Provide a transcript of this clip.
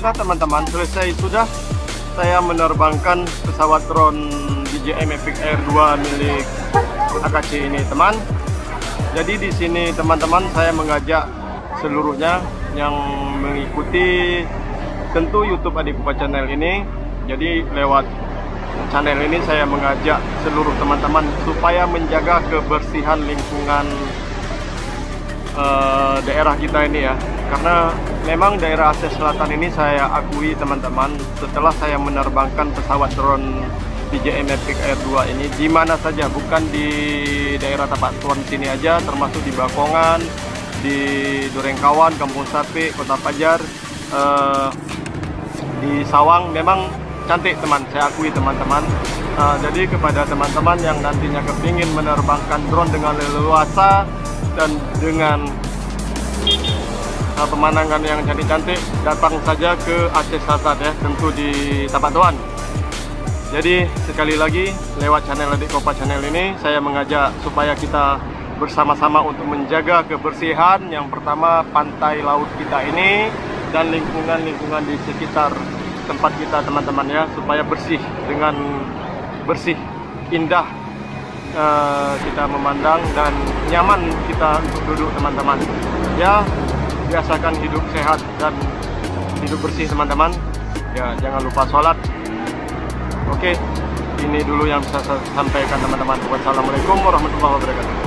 sudah teman-teman, selesai sudah saya menerbangkan pesawat drone DJI Mavic Air 2 milik AKC ini teman. Jadi di sini teman-teman saya mengajak seluruhnya yang mengikuti tentu YouTube Adikupa Channel ini. Jadi lewat channel ini saya mengajak seluruh teman-teman supaya menjaga kebersihan lingkungan daerah kita ini ya. Karena memang daerah Aceh Selatan ini saya akui teman-teman, setelah saya menerbangkan pesawat drone DJI Mavic Air 2 ini di mana saja, bukan di daerah Tapak Tuan sini aja, termasuk di Bakongan, di Durengkawan, Kampung Sapi, Kota Pajar, di Sawang, memang cantik teman, saya akui teman-teman. Jadi kepada teman-teman yang nantinya kepingin menerbangkan drone dengan leluasa dan dengan pemandangan yang cantik-cantik, datang saja ke Aceh Selatan ya, tentu di Tapak Tuan. Jadi sekali lagi lewat channel Adikupa Channel ini saya mengajak supaya kita bersama-sama untuk menjaga kebersihan. Yang pertama pantai laut kita ini dan lingkungan-lingkungan di sekitar tempat kita teman-teman ya, supaya bersih, dengan bersih, indah kita memandang dan nyaman kita untuk duduk teman-teman ya. Biasakan hidup sehat dan hidup bersih teman-teman ya, jangan lupa sholat. Oke, ini dulu yang bisa saya sampaikan teman-teman. Wassalamualaikum warahmatullahi wabarakatuh.